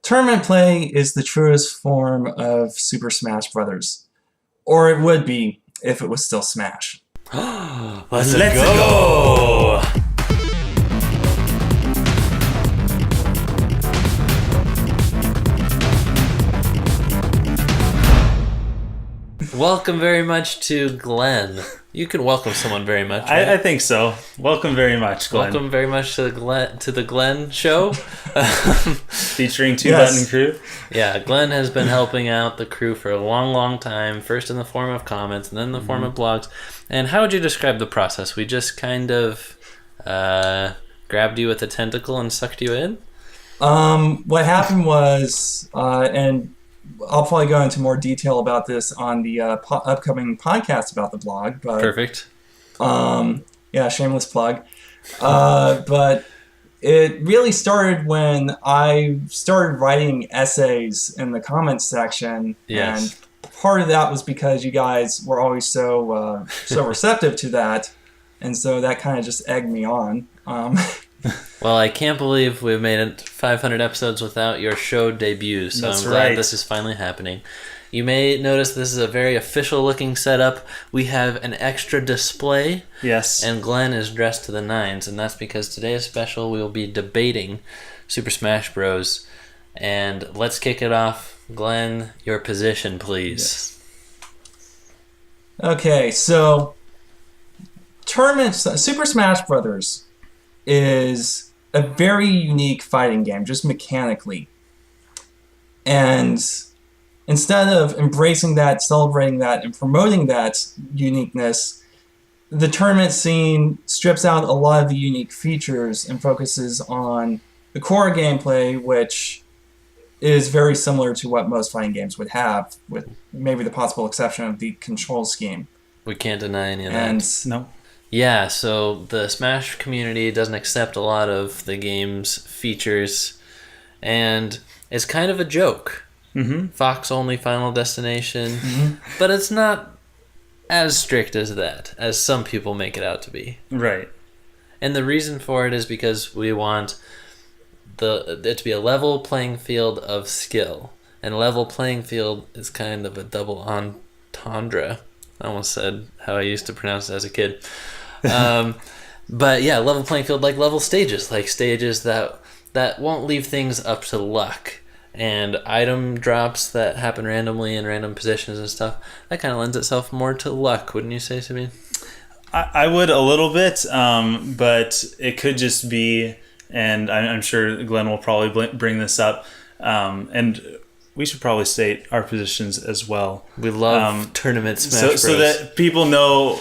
Tournament play is the truest form of Super Smash Brothers. Or it would be if it was still Smash. Let's go! Welcome very much to Glen. You can welcome someone very much. Right? I think so. Welcome very much, Glen. Welcome very much to the Glen show, featuring Two Button Crew. Yeah, Glen has been helping out the crew for a long, long time. First in the form of comments, and then in the form of blogs. And how would you describe the process? We just kind of grabbed you with a tentacle and sucked you in. What happened was, and I'll probably go into more detail about this on the upcoming podcast about the blog. But, perfect. Yeah, shameless plug. But it really started when I started writing essays in the comments section. Yes. And part of that was because you guys were always so receptive to that. And so that kind of just egged me on. Well, I can't believe we've made it 500 episodes without your show debut, so That's I'm glad right. this is finally happening. You may notice this is a very official-looking setup. We have an extra display. Yes. And Glen is dressed to the nines, and that's because today is special. We will be debating Super Smash Bros. And let's kick it off. Glen, your position, please. Yes. Okay, so Super Smash Brothers is a very unique fighting game, just mechanically. And instead of embracing that, celebrating that, and promoting that uniqueness, the tournament scene strips out a lot of the unique features and focuses on the core gameplay, which is very similar to what most fighting games would have, with maybe the possible exception of the control scheme. We can't deny any of And that. No. Yeah, so the Smash community doesn't accept a lot of the game's features, and it's kind of a joke. Mm-hmm. Fox only Final Destination, but it's not as strict as that, as some people make it out to be. Right. And the reason for it is because we want it to be a level playing field of skill, and a level playing field is kind of a double entendre. I almost said how I used to pronounce it as a kid. But yeah, level playing field, like level stages, that won't leave things up to luck. And item drops that happen randomly in random positions and stuff, that kind of lends itself more to luck, wouldn't you say, Simeon? I would a little bit, but it could just be, and I'm sure Glenn will probably bring this up, and we should probably state our positions as well. We love tournament Smash Bros. So that people know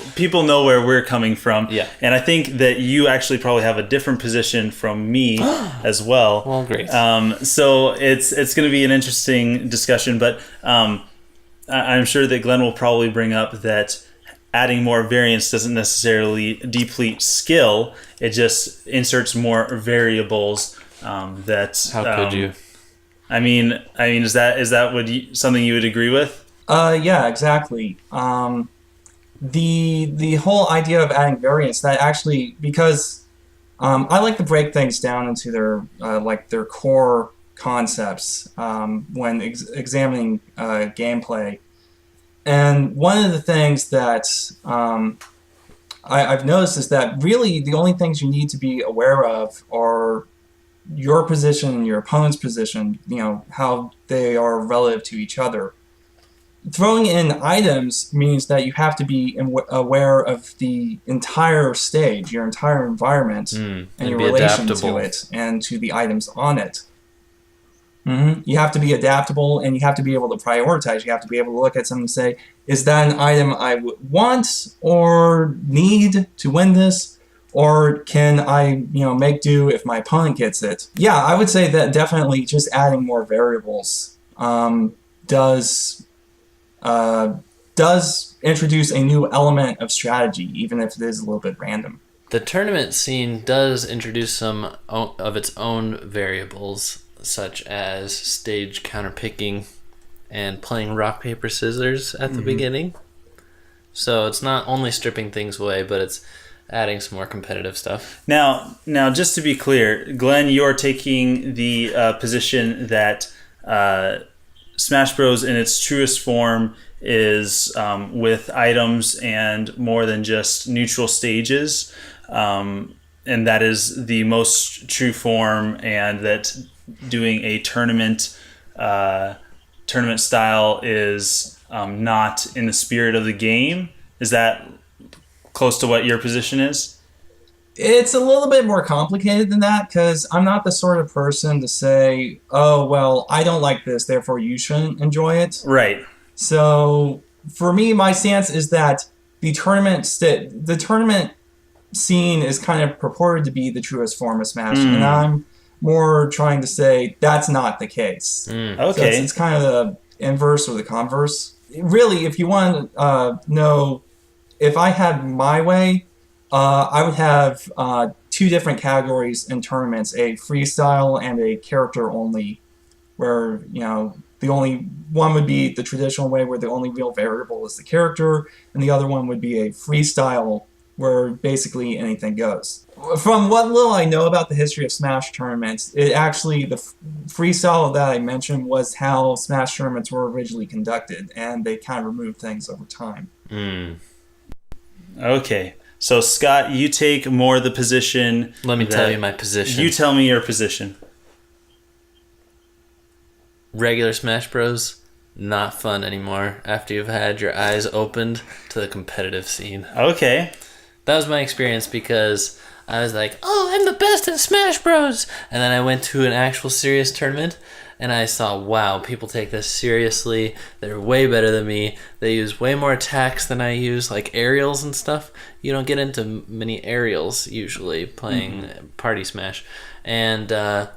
where we're coming from. Yeah. And I think that you actually probably have a different position from me as well. Well, great. So it's going to be an interesting discussion, but I'm sure that Glenn will probably bring up that adding more variance doesn't necessarily deplete skill. It just inserts more variables that... How could you? I mean, is that something you would agree with? Yeah, exactly. The whole idea of adding variance, that actually, because I like to break things down into their core concepts when examining gameplay. And one of the things that I've noticed is that really the only things you need to be aware of are your position and your opponent's position, how they are relative to each other. Throwing in items means that you have to be aware of the entire stage, your entire environment, and your relation to it and to the items on it. You have to be adaptable, and you have to be able to prioritize. You have to be able to look at something and say, is that an item I would want or need to win this? Or can I, make do if my opponent gets it? Yeah, I would say that definitely just adding more variables does introduce a new element of strategy, even if it is a little bit random. The tournament scene does introduce some of its own variables, such as stage counterpicking and playing rock, paper, scissors at the beginning. So it's not only stripping things away, but it's adding some more competitive stuff. Now, just to be clear, Glenn, you're taking the position that Smash Bros. In its truest form is with items and more than just neutral stages, and that is the most true form, and that doing a tournament style is not in the spirit of the game. Is that close to what your position is? It's a little bit more complicated than that, because I'm not the sort of person to say, oh, well, I don't like this, therefore you shouldn't enjoy it. Right. So for me, my stance is that the tournament scene is kind of purported to be the truest form of Smash, and I'm more trying to say that's not the case. Okay. So it's kind of the inverse or the converse. Really, if you want to know, if I had my way, I would have two different categories in tournaments: a freestyle and a character only, where the only one would be the traditional way, where the only real variable is the character, and the other one would be a freestyle, where basically anything goes. From what little I know about the history of Smash tournaments, the freestyle that I mentioned was how Smash tournaments were originally conducted, and they kind of removed things over time. Okay. So, Scott, you take more the position... Let me tell you my position. You tell me your position. Regular Smash Bros. Not fun anymore after you've had your eyes opened to the competitive scene. Okay. That was my experience, because I was like, oh, I'm the best at Smash Bros. And then I went to an actual serious tournament, and I saw, wow, people take this seriously. They're way better than me. They use way more attacks than I use, like aerials and stuff. You don't get into many aerials usually playing Party Smash. And it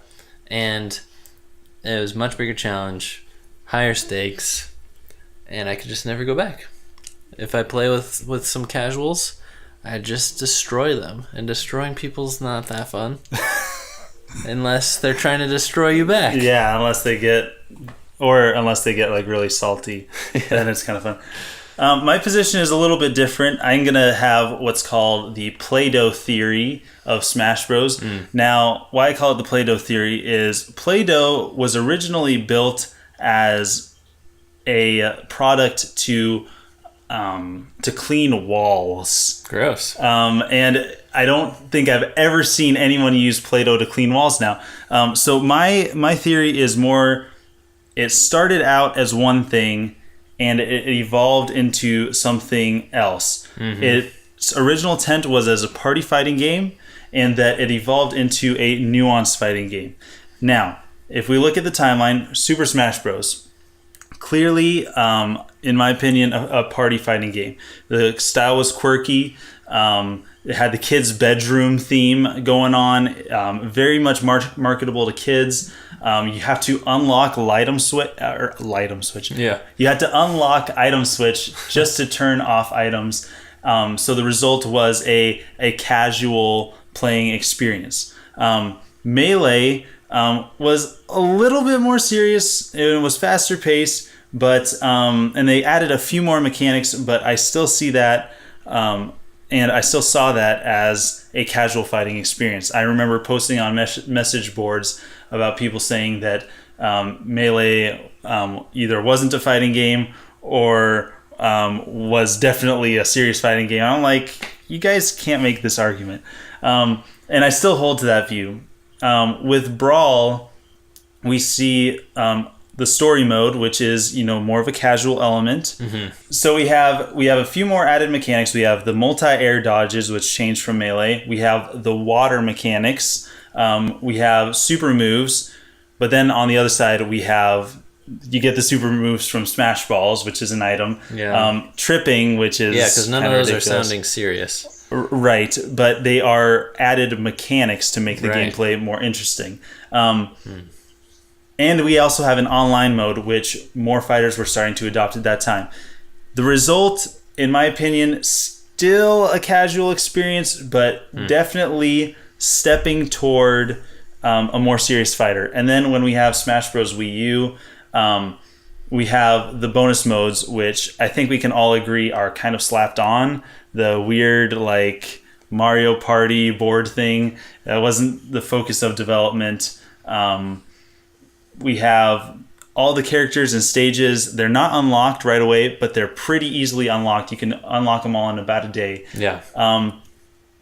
was a much bigger challenge, higher stakes, and I could just never go back. If I play with some casuals, I just destroy them, and destroying people's not that fun. Unless they're trying to destroy you back. Yeah, unless they get like really salty, then it's kind of fun. My position is a little bit different. I'm going to have what's called the Play-Doh theory of Smash Bros. Now, why I call it the Play-Doh theory is Play-Doh was originally built as a product to clean walls. Gross. And I don't think I've ever seen anyone use Play-Doh to clean walls now. So my theory is more, it started out as one thing and it evolved into something else. Its original intent was as a party fighting game, and that it evolved into a nuanced fighting game. Now, if we look at the timeline, Super Smash Bros. Clearly, in my opinion, a party fighting game. The style was quirky. It had the kids' bedroom theme going on. Very much marketable to kids. You have to unlock item switch. Yeah. You had to unlock item switch just to turn off items. So the result was a casual playing experience. Melee was a little bit more serious. It was faster paced, but and they added a few more mechanics. But I still see that, and I still saw that as a casual fighting experience. I remember posting on message boards about people saying that Melee either wasn't a fighting game or was definitely a serious fighting game. I'm like, you guys can't make this argument, and I still hold to that view. With Brawl, we see the story mode, which is more of a casual element. So we have a few more added mechanics. We have the multi-air dodges, which changed from Melee. We have the water mechanics. We have super moves, but then on the other side you get the super moves from Smash Balls, which is an item. Tripping, which is because none of those ridiculous. are sounding serious. Right, but they are added mechanics to make the gameplay more interesting. And we also have an online mode, which more fighters were starting to adopt at that time. The result, in my opinion, still a casual experience, but definitely stepping toward a more serious fighter. And then when we have Smash Bros. Wii U, we have the bonus modes, which I think we can all agree are kind of slapped on. The weird, Mario Party board thing. That wasn't the focus of development. We have all the characters and stages. They're not unlocked right away, but they're pretty easily unlocked. You can unlock them all in about a day. Yeah.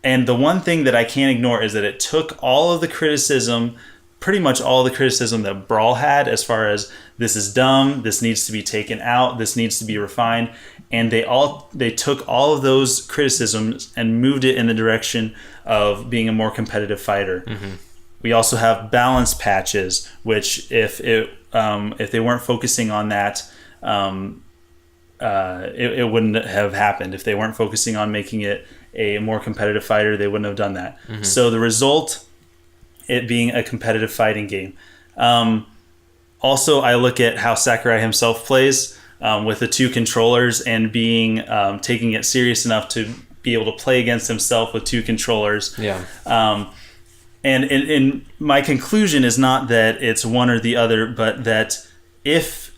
And the one thing that I can't ignore is that it took all of the criticism, pretty much all the criticism that Brawl had, as far as this is dumb, this needs to be taken out, this needs to be refined, and they took all of those criticisms and moved it in the direction of being a more competitive fighter. Mm-hmm. We also have balance patches, which if they weren't focusing on that, it wouldn't have happened. If they weren't focusing on making it a more competitive fighter, they wouldn't have done that. Mm-hmm. So the result, it being a competitive fighting game. Also, I look at how Sakurai himself plays with the two controllers and being taking it serious enough to be able to play against himself with two controllers. Yeah. And in my conclusion is not that it's one or the other, but that if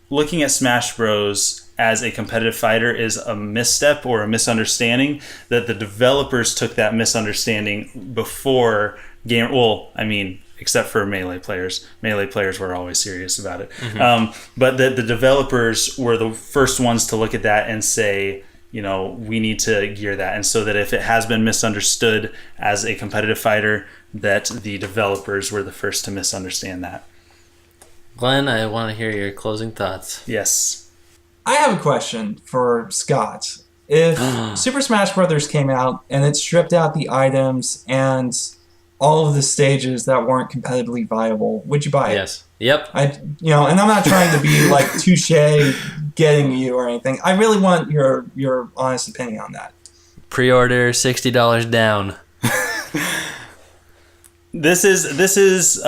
looking at Smash Bros. As a competitive fighter is a misstep or a misunderstanding, that the developers took that misunderstanding before game. Well, I mean, except for Melee players. Melee players were always serious about it. Mm-hmm. But that the developers were the first ones to look at that and say, we need to gear that. And so that if it has been misunderstood as a competitive fighter, that the developers were the first to misunderstand that. Glenn, I want to hear your closing thoughts. Yes. I have a question for Scott. If Super Smash Brothers came out and it stripped out the items and all of the stages that weren't competitively viable, would you buy it? Yes. Yep. And I'm not trying to be like touche getting you or anything. I really want your honest opinion on that. Pre-order $60 down. This is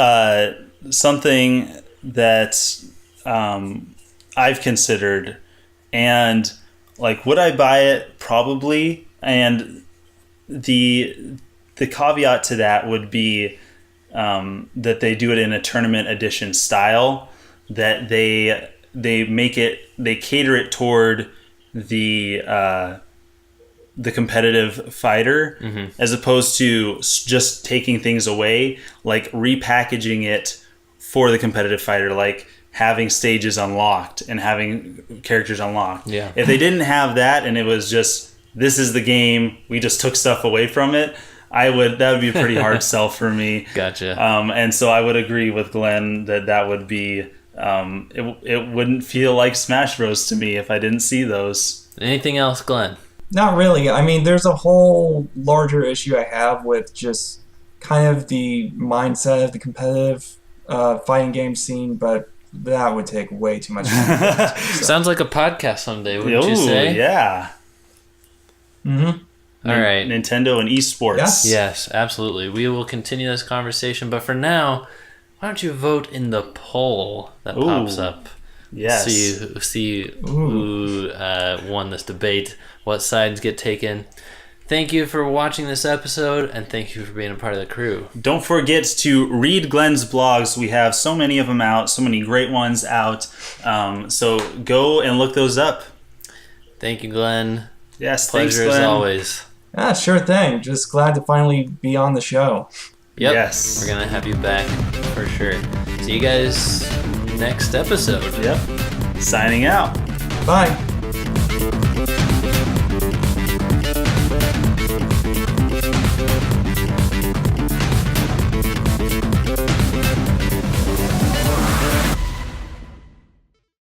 something that I've considered, and like, would I buy it? Probably. And the caveat to that would be that they do it in a tournament edition style, that they cater it toward the competitive fighter, mm-hmm. as opposed to just taking things away, like repackaging it for the competitive fighter, like having stages unlocked and having characters unlocked. Yeah. If they didn't have that and it was just, this is the game, we just took stuff away from it, that would be a pretty hard sell for me. Gotcha. And so I would agree with Glenn that would be, it wouldn't feel like Smash Bros. To me if I didn't see those. Anything else, Glenn? Not really. I mean, there's a whole larger issue I have with just kind of the mindset of the competitive fighting game scene, but that would take way too much time. So. Sounds like a podcast someday, wouldn't you say? Yeah. Mm-hmm. All right. Nintendo and esports. Yes. Yes, absolutely. We will continue this conversation, but for now, why don't you vote in the poll that pops up? Yes. See who won this debate, what sides get taken. Thank you for watching this episode, and thank you for being a part of the crew. Don't forget to read Glenn's blogs. We have so many of them out, so many great ones out. So go and look those up. Thank you, Glenn. Yes, pleasure thanks, Glenn. As always. Yeah, sure thing. Just glad to finally be on the show. Yep. Yes. We're going to have you back for sure. See you guys next episode. Yep. Signing out. Bye.